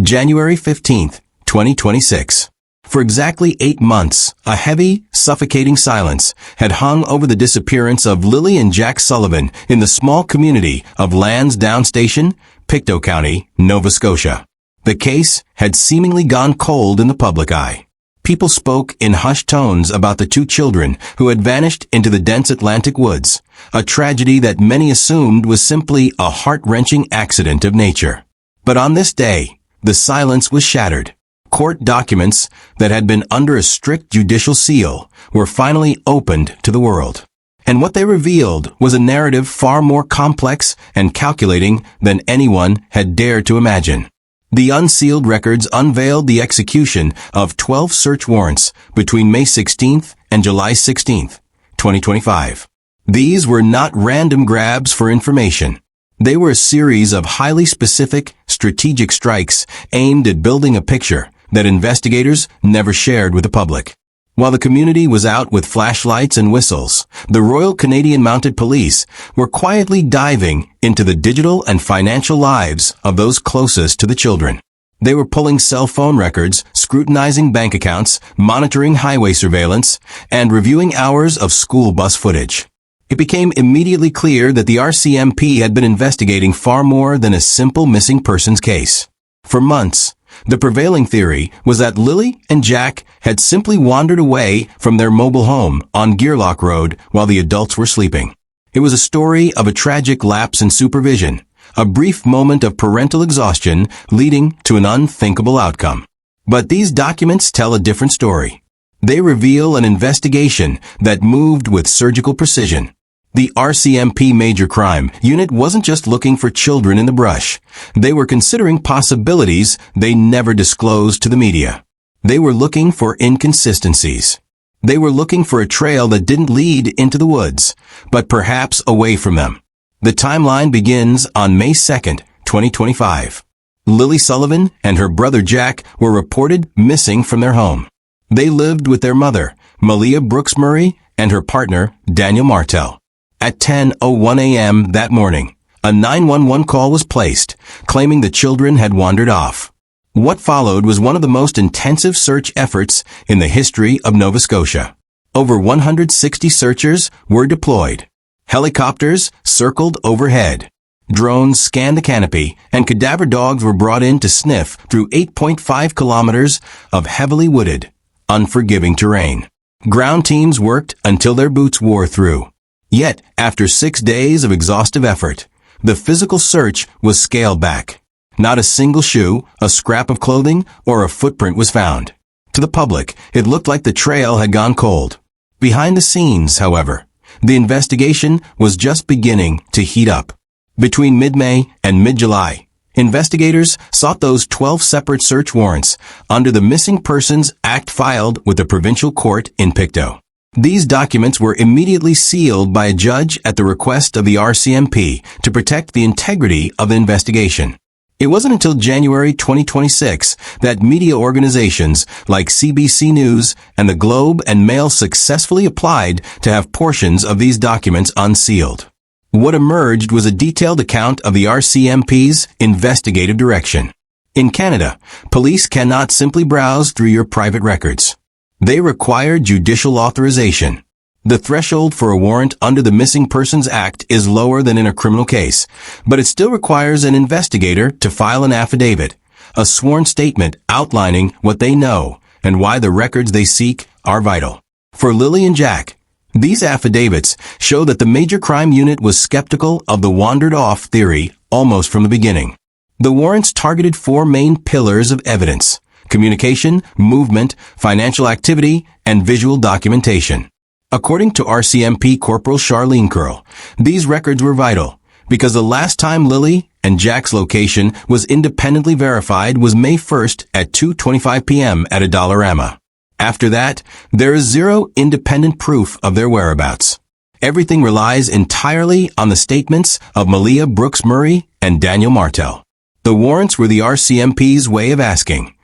January 15th, 2026. For exactly 8 months, a heavy, suffocating silence had hung over the disappearance of Lilly and Jack Sullivan in the small community of Lansdowne Station, Pictou County, Nova Scotia. The case had seemingly gone cold in the public eye. People spoke in hushed tones about the two children who had vanished into the dense Atlantic woods, a tragedy that many assumed was simply a heart-wrenching accident of nature. But on this day, the silence was shattered. Court documents that had been under a strict judicial seal were finally opened to the world. And what they revealed was a narrative far more complex and calculating than anyone had dared to imagine. The unsealed records unveiled the execution of 12 search warrants between May 16th and July 16th, 2025. These were not random grabs for information. They were a series of highly specific, strategic strikes aimed at building a picture that investigators never shared with the public. While the community was out with flashlights and whistles, the Royal Canadian Mounted Police were quietly diving into the digital and financial lives of those closest to the children. They were pulling cell phone records, scrutinizing bank accounts, monitoring highway surveillance, and reviewing hours of school bus footage. It became immediately clear that the RCMP had been investigating far more than a simple missing persons case. For months, the prevailing theory was that Lilly and Jack had simply wandered away from their mobile home on Gearlock Road while the adults were sleeping. It was a story of a tragic lapse in supervision, a brief moment of parental exhaustion leading to an unthinkable outcome. But these documents tell a different story. They reveal an investigation that moved with surgical precision. The RCMP Major Crime Unit wasn't just looking for children in the brush. They were considering possibilities they never disclosed to the media. They were looking for inconsistencies. They were looking for a trail that didn't lead into the woods, but perhaps away from them. The timeline begins on May 2nd, 2025. Lilly Sullivan and her brother Jack were reported missing from their home. They lived with their mother, Malia Brooks Murray, and her partner, Daniel Martel. At 10:01 a.m. that morning, a 911 call was placed, claiming the children had wandered off. What followed was one of the most intensive search efforts in the history of Nova Scotia. Over 160 searchers were deployed. Helicopters circled overhead. Drones scanned the canopy, and cadaver dogs were brought in to sniff through 8.5 kilometers of heavily wooded, unforgiving terrain. Ground teams worked until their boots wore through. Yet, after 6 days of exhaustive effort, the physical search was scaled back. Not a single shoe, a scrap of clothing, or a footprint was found. To the public, it looked like the trail had gone cold. Behind the scenes, however, the investigation was just beginning to heat up. Between mid-May and mid-July, investigators sought those 12 separate search warrants under the Missing Persons Act filed with the provincial court in Pictou. These documents were immediately sealed by a judge at the request of the RCMP to protect the integrity of the investigation. It wasn't until January 2026 that media organizations like CBC News and the Globe and Mail successfully applied to have portions of these documents unsealed. What emerged was a detailed account of the RCMP's investigative direction. In Canada, police cannot simply browse through your private records. They require judicial authorization. The threshold for a warrant under the Missing Persons Act is lower than in a criminal case, but it still requires an investigator to file an affidavit, a sworn statement outlining what they know and why the records they seek are vital. For Lilly and Jack, these affidavits show that the Major Crime Unit was skeptical of the wandered-off theory almost from the beginning. The warrants targeted 4 main pillars of evidence: communication, movement, financial activity, and visual documentation. According to RCMP Corporal Charlene Curl, these records were vital because the last time Lilly and Jack's location was independently verified was May 1st at 2:25 p.m. at a Dollarama. After that, there is zero independent proof of their whereabouts. Everything relies entirely on the statements of Malia Brooks Murray and Daniel Martel. The warrants were the RCMP's way of asking,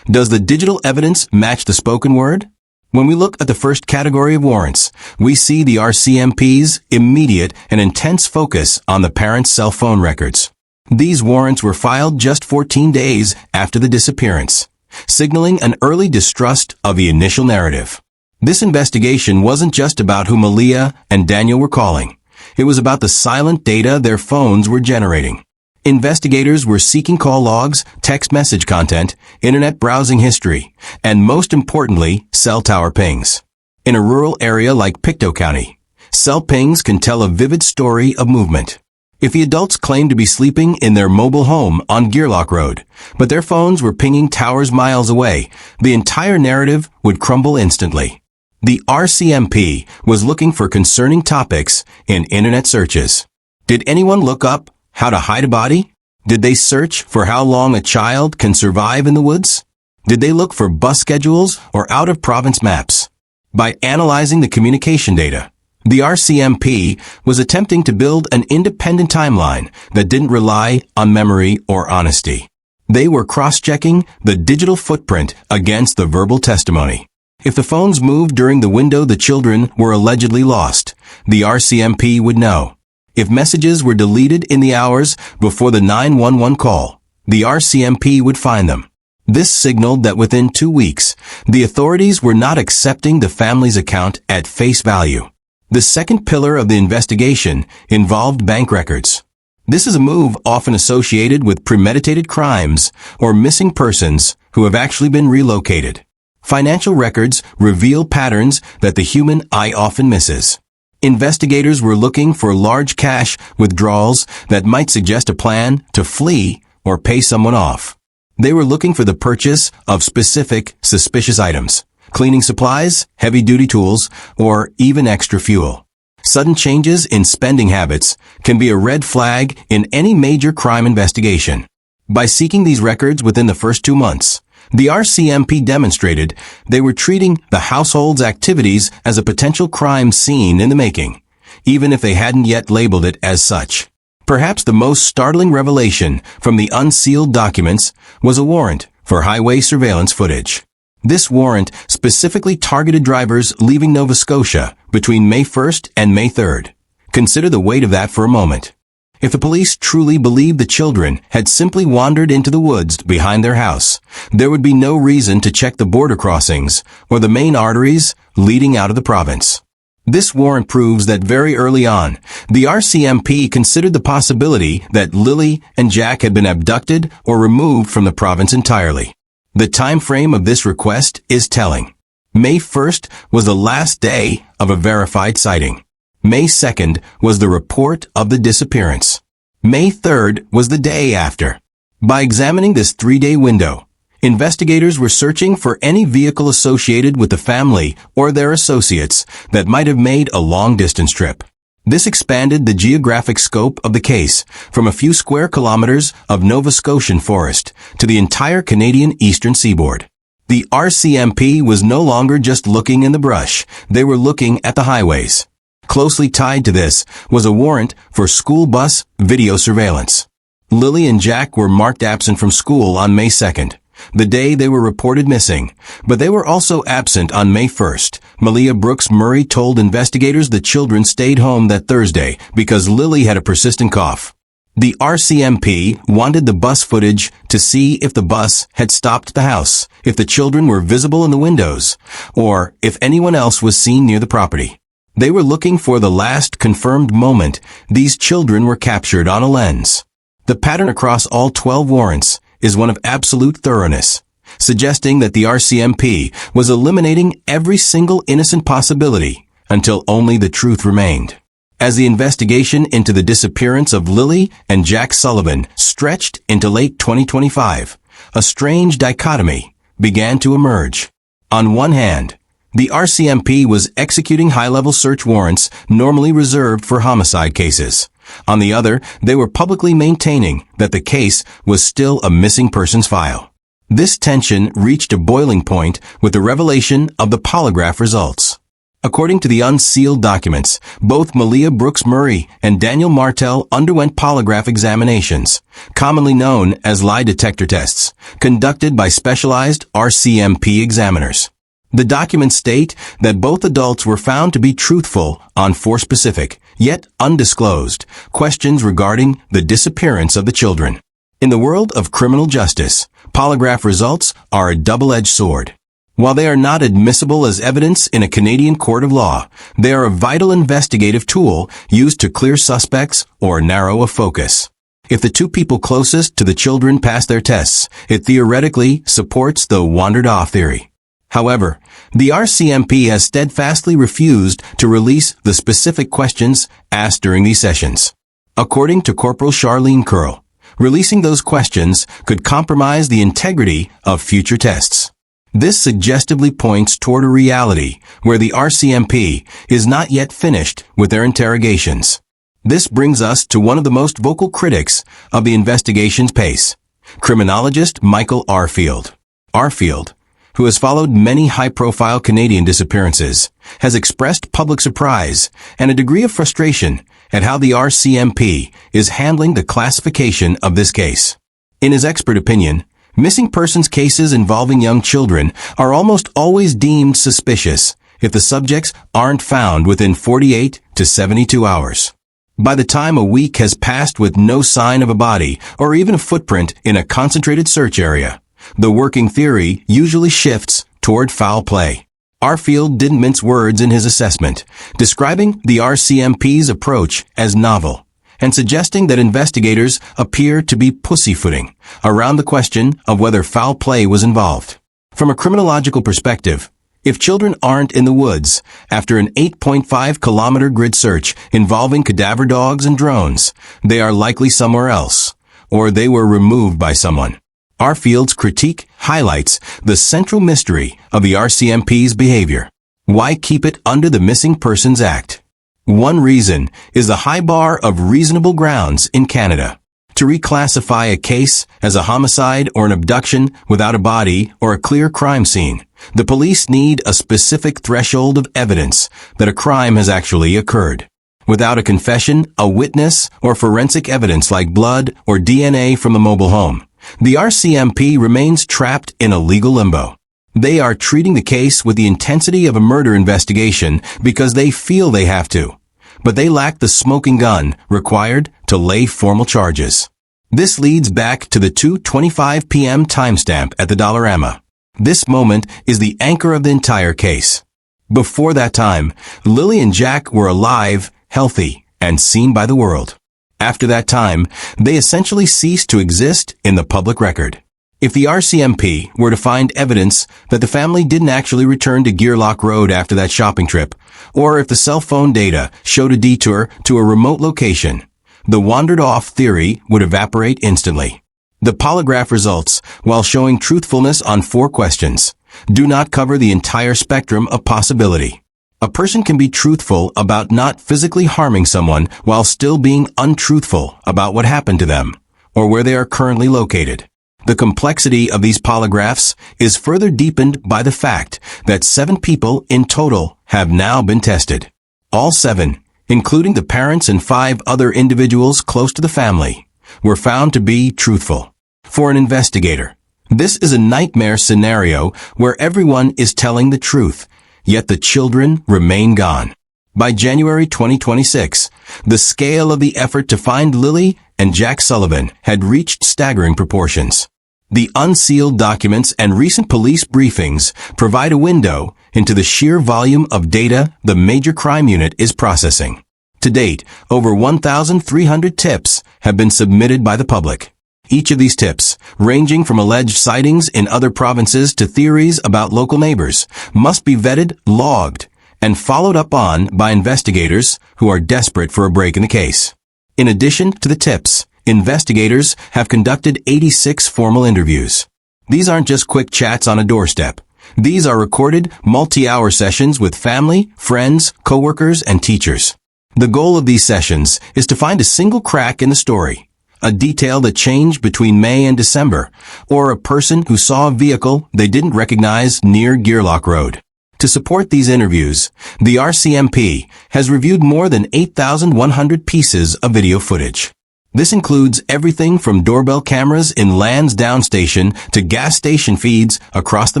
does the digital evidence match the spoken word? When we look at the first category of warrants, we see the RCMP's immediate and intense focus on the parents' cell phone records. These warrants were filed just 14 days after the disappearance, signaling an early distrust of the initial narrative. This investigation wasn't just about who Malia and Daniel were calling. It was about the silent data their phones were generating. Investigators were seeking call logs, text message content, internet browsing history, and most importantly, cell tower pings. In a rural area like Pictou County, cell pings can tell a vivid story of movement. If the adults claimed to be sleeping in their mobile home on Gearlock Road, but their phones were pinging towers miles away, the entire narrative would crumble instantly. The RCMP was looking for concerning topics in internet searches. Did anyone look up how to hide a body? Did they search for how long a child can survive in the woods? Did they look for bus schedules or out-of-province maps? By analyzing the communication data, the RCMP was attempting to build an independent timeline that didn't rely on memory or honesty. They were cross-checking the digital footprint against the verbal testimony. If the phones moved during the window the children were allegedly lost, the RCMP would know. If messages were deleted in the hours before the 911 call, the RCMP would find them. This signaled that within 2 weeks, the authorities were not accepting the family's account at face value. The second pillar of the investigation involved bank records. This is a move often associated with premeditated crimes or missing persons who have actually been relocated. Financial records reveal patterns that the human eye often misses. Investigators were looking for large cash withdrawals that might suggest a plan to flee or pay someone off. They were looking for the purchase of specific suspicious items. Cleaning supplies, heavy-duty tools, or even extra fuel. Sudden changes in spending habits can be a red flag in any major crime investigation. By seeking these records within the first 2 months, the RCMP demonstrated they were treating the household's activities as a potential crime scene in the making, even if they hadn't yet labeled it as such. Perhaps the most startling revelation from the unsealed documents was a warrant for highway surveillance footage. This warrant specifically targeted drivers leaving Nova Scotia between May 1st and May 3rd. Consider the weight of that for a moment. If the police truly believed the children had simply wandered into the woods behind their house, there would be no reason to check the border crossings or the main arteries leading out of the province. This warrant proves that very early on, the RCMP considered the possibility that Lilly and Jack had been abducted or removed from the province entirely. The time frame of this request is telling. May 1st was the last day of a verified sighting. May 2nd was the report of the disappearance. May 3rd was the day after. By examining this 3-day window, investigators were searching for any vehicle associated with the family or their associates that might have made a long-distance trip. This expanded the geographic scope of the case from a few square kilometers of Nova Scotian forest to the entire Canadian eastern seaboard. The RCMP was no longer just looking in the brush, they were looking at the highways. Closely tied to this was a warrant for school bus video surveillance. Lilly and Jack were marked absent from school on May 2nd, the day they were reported missing, but they were also absent on May 1st. Malia Brooks Murray told investigators the children stayed home that Thursday because Lilly had a persistent cough. The RCMP wanted the bus footage to see if the bus had stopped at the house, if the children were visible in the windows, or if anyone else was seen near the property. They were looking for the last confirmed moment these children were captured on a lens. The pattern across all 12 warrants is one of absolute thoroughness, suggesting that the RCMP was eliminating every single innocent possibility until only the truth remained. As the investigation into the disappearance of Lilly and Jack Sullivan stretched into late 2025, a strange dichotomy began to emerge. On one hand, the RCMP was executing high-level search warrants normally reserved for homicide cases. On the other, they were publicly maintaining that the case was still a missing persons file. This tension reached a boiling point with the revelation of the polygraph results. According to the unsealed documents, both Malia Brooks Murray and Daniel Martel underwent polygraph examinations, commonly known as lie detector tests, conducted by specialized RCMP examiners. The documents state that both adults were found to be truthful on 4 specific, yet undisclosed, questions regarding the disappearance of the children. In the world of criminal justice, polygraph results are a double-edged sword. While they are not admissible as evidence in a Canadian court of law, they are a vital investigative tool used to clear suspects or narrow a focus. If the two people closest to the children pass their tests, it theoretically supports the wandered off theory. However, the RCMP has steadfastly refused to release the specific questions asked during these sessions. According to Corporal Charlene Curl, releasing those questions could compromise the integrity of future tests. This suggestively points toward a reality where the RCMP is not yet finished with their interrogations. This brings us to one of the most vocal critics of the investigation's pace, criminologist Michael Arfield. Arfield, who has followed many high-profile Canadian disappearances, has expressed public surprise and a degree of frustration at how the RCMP is handling the classification of this case. In his expert opinion, missing persons cases involving young children are almost always deemed suspicious if the subjects aren't found within 48 to 72 hours. By the time a week has passed with no sign of a body or even a footprint in a concentrated search area, the working theory usually shifts toward foul play. Arfield didn't mince words in his assessment, describing the RCMP's approach as novel and suggesting that investigators appear to be pussyfooting around the question of whether foul play was involved. From a criminological perspective, if children aren't in the woods after an 8.5-kilometer grid search involving cadaver dogs and drones, they are likely somewhere else, or they were removed by someone. Arfield's critique highlights the central mystery of the RCMP's behavior. Why keep it under the Missing Persons Act? One reason is the high bar of reasonable grounds in Canada. To reclassify a case as a homicide or an abduction without a body or a clear crime scene, the police need a specific threshold of evidence that a crime has actually occurred. Without a confession, a witness, or forensic evidence like blood or DNA from the mobile home, the RCMP remains trapped in a legal limbo. They are treating the case with the intensity of a murder investigation because they feel they have to, but they lack the smoking gun required to lay formal charges. This leads back to the 2:25 p.m. timestamp at the Dollarama. This moment is the anchor of the entire case. Before that time, Lilly and Jack were alive, healthy, and seen by the world. After that time, they essentially ceased to exist in the public record. If the RCMP were to find evidence that the family didn't actually return to Gearlock Road after that shopping trip, or if the cell phone data showed a detour to a remote location, the wandered off theory would evaporate instantly. The polygraph results, while showing truthfulness on 4 questions, do not cover the entire spectrum of possibility. A person can be truthful about not physically harming someone while still being untruthful about what happened to them, or where they are currently located. The complexity of these polygraphs is further deepened by the fact that 7 people in total have now been tested. All 7, including the parents and 5 other individuals close to the family, were found to be truthful. For an investigator, this is a nightmare scenario where everyone is telling the truth, yet the children remain gone. By January 2026, the scale of the effort to find Lilly and Jack Sullivan had reached staggering proportions. The unsealed documents and recent police briefings provide a window into the sheer volume of data the Major Crime Unit is processing. To date, over 1,300 tips have been submitted by the public. Each of these tips, ranging from alleged sightings in other provinces to theories about local neighbors, must be vetted, logged, and followed up on by investigators who are desperate for a break in the case. In addition to the tips, investigators have conducted 86 formal interviews. These aren't just quick chats on a doorstep. These are recorded, multi-hour sessions with family, friends, coworkers, and teachers. The goal of these sessions is to find a single crack in the story, a detail that changed between May and December, or a person who saw a vehicle they didn't recognize near Gearlock Road. To support these interviews, the RCMP has reviewed more than 8,100 pieces of video footage. This includes everything from doorbell cameras in Lansdowne Station to gas station feeds across the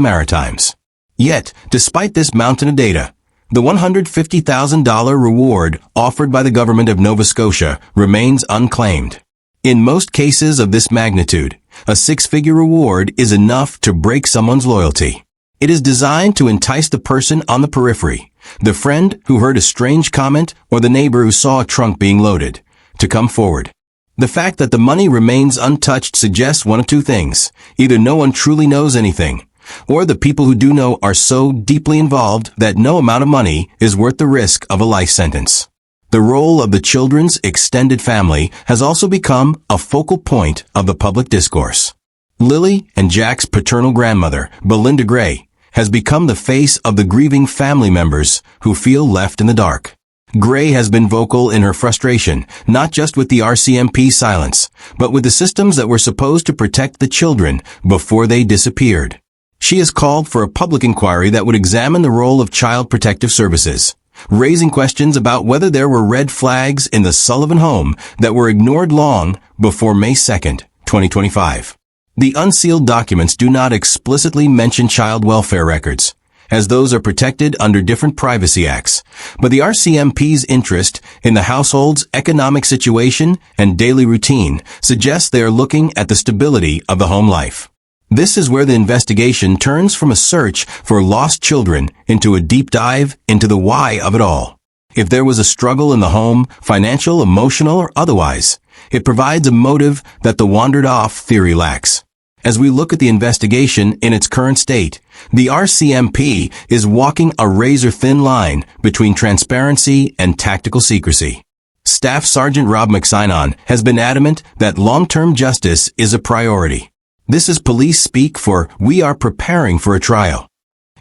Maritimes. Yet, despite this mountain of data, The $150,000 reward offered by the government of Nova Scotia remains unclaimed. In most cases of this magnitude, a six-figure reward is enough to break someone's loyalty. It is designed to entice the person on the periphery, the friend who heard a strange comment or the neighbor who saw a trunk being loaded, to come forward. The fact that the money remains untouched suggests one of two things. Either no one truly knows anything, or the people who do know are so deeply involved that no amount of money is worth the risk of a life sentence. The role of the children's extended family has also become a focal point of the public discourse. Lilly and Jack's paternal grandmother, Belinda Gray, has become the face of the grieving family members who feel left in the dark. Gray has been vocal in her frustration, not just with the RCMP's silence, but with the systems that were supposed to protect the children before they disappeared. She has called for a public inquiry that would examine the role of Child Protective Services, raising questions about whether there were red flags in the Sullivan home that were ignored long before May 2nd, 2025. The unsealed documents do not explicitly mention child welfare records, as those are protected under different privacy acts, but the RCMP's interest in the household's economic situation and daily routine suggests they are looking at the stability of the home life. This is where the investigation turns from a search for lost children into a deep dive into the why of it all. If there was a struggle in the home, financial, emotional, or otherwise, it provides a motive that the wandered-off theory lacks. As we look at the investigation in its current state, the RCMP is walking a razor-thin line between transparency and tactical secrecy. Staff Sergeant Rob McSinon has been adamant that long-term justice is a priority. This is police speak for "we are preparing for a trial."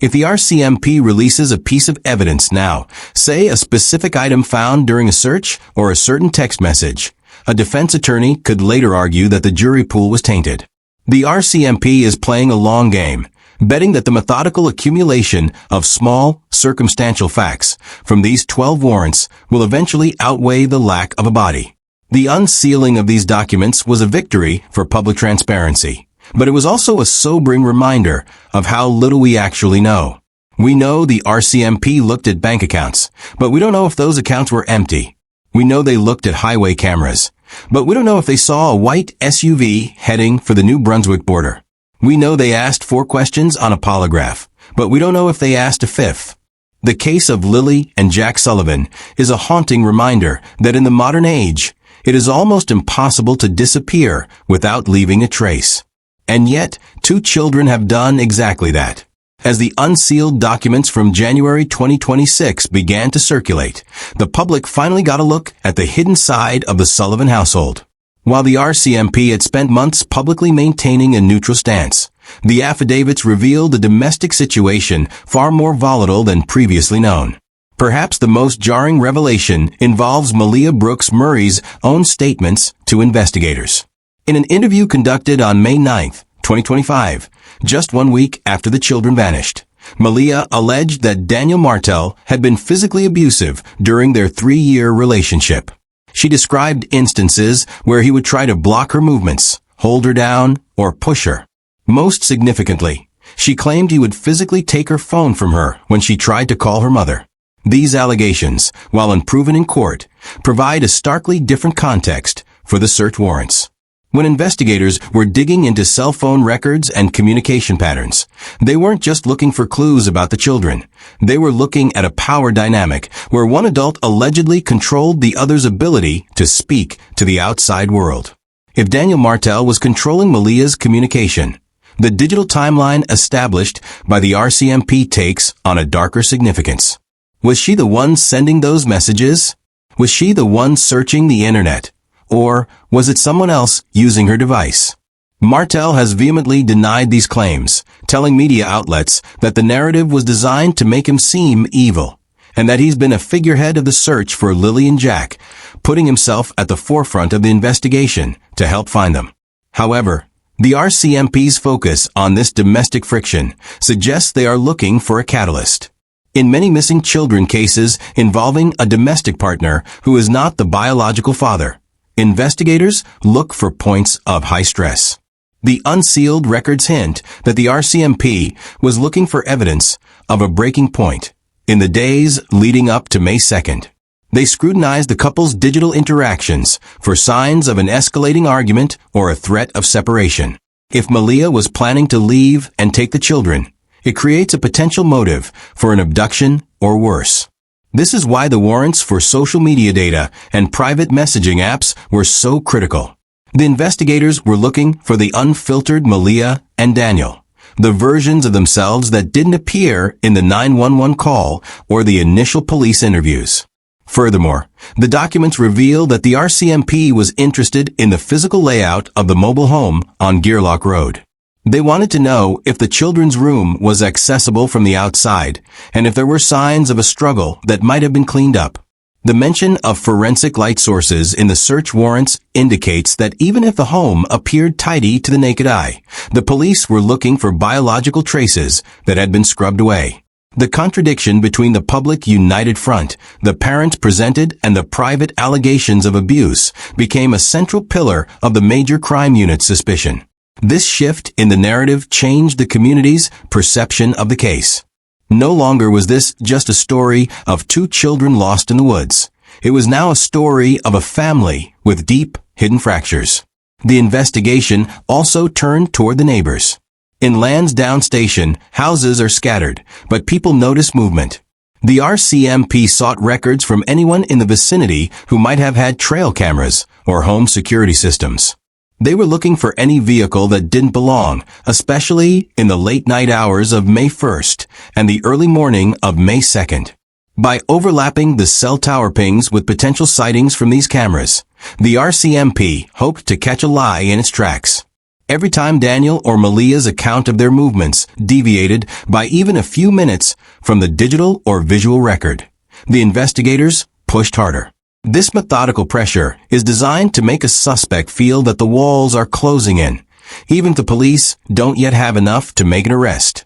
If the RCMP releases a piece of evidence now, say a specific item found during a search or a certain text message, a defense attorney could later argue that the jury pool was tainted. The RCMP is playing a long game, betting that the methodical accumulation of small, circumstantial facts from these 12 warrants will eventually outweigh the lack of a body. The unsealing of these documents was a victory for public transparency, but it was also a sobering reminder of how little we actually know. We know the RCMP looked at bank accounts, but we don't know if those accounts were empty. We know they looked at highway cameras, but we don't know if they saw a white SUV heading for the New Brunswick border. We know they asked 4 questions on a polygraph, but we don't know if they asked a 5th. The case of Lilly and Jack Sullivan is a haunting reminder that in the modern age, it is almost impossible to disappear without leaving a trace. And yet, 2 children have done exactly that. As the unsealed documents from January 2026 began to circulate, the public finally got a look at the hidden side of the Sullivan household. While the RCMP had spent months publicly maintaining a neutral stance, the affidavits revealed a domestic situation far more volatile than previously known. Perhaps the most jarring revelation involves Malia Brooks Murray's own statements to investigators. In an interview conducted on May 9, 2025, just 1 week after the children vanished, Malia alleged that Daniel Martel had been physically abusive during their 3-year relationship. She described instances where he would try to block her movements, hold her down, or push her. Most significantly, she claimed he would physically take her phone from her when she tried to call her mother. These allegations, while unproven in court, provide a starkly different context for the search warrants. When investigators were digging into cell phone records and communication patterns, they weren't just looking for clues about the children. They were looking at a power dynamic where one adult allegedly controlled the other's ability to speak to the outside world. If Daniel Martel was controlling Malia's communication, the digital timeline established by the RCMP takes on a darker significance. Was she the one sending those messages? Was she the one searching the internet? Or was it someone else using her device? Martel has vehemently denied these claims, telling media outlets that the narrative was designed to make him seem evil, and that he's been a figurehead of the search for Lilly and Jack, putting himself at the forefront of the investigation to help find them. However, the RCMP's focus on this domestic friction suggests they are looking for a catalyst. In many missing children cases involving a domestic partner who is not the biological father, investigators look for points of high stress. The unsealed records hint that the RCMP was looking for evidence of a breaking point, in the days leading up to May 2nd. They scrutinized the couple's digital interactions for signs of an escalating argument or a threat of separation. If Malia was planning to leave and take the children, it creates a potential motive for an abduction or worse. This is why the warrants for social media data and private messaging apps were so critical. The investigators were looking for the unfiltered Malia and Daniel, the versions of themselves that didn't appear in the 911 call or the initial police interviews. Furthermore, the documents reveal that the RCMP was interested in the physical layout of the mobile home on Gearlock Road. They wanted to know if the children's room was accessible from the outside and if there were signs of a struggle that might have been cleaned up. The mention of forensic light sources in the search warrants indicates that even if the home appeared tidy to the naked eye, the police were looking for biological traces that had been scrubbed away. The contradiction between the public united front, the parents presented, and the private allegations of abuse became a central pillar of the major crime unit's suspicion. This shift in the narrative changed the community's perception of the case. No longer was this just a story of two children lost in the woods. It was now a story of a family with deep, hidden fractures. The investigation also turned toward the neighbors. In Lansdowne Station, houses are scattered, but people notice movement. The RCMP sought records from anyone in the vicinity who might have had trail cameras or home security systems. They were looking for any vehicle that didn't belong, especially in the late night hours of May 1st and the early morning of May 2nd. By overlapping the cell tower pings with potential sightings from these cameras, the RCMP hoped to catch a lie in its tracks. Every time Daniel or Malia's account of their movements deviated by even a few minutes from the digital or visual record, the investigators pushed harder. This methodical pressure is designed to make a suspect feel that the walls are closing in, even if the police don't yet have enough to make an arrest.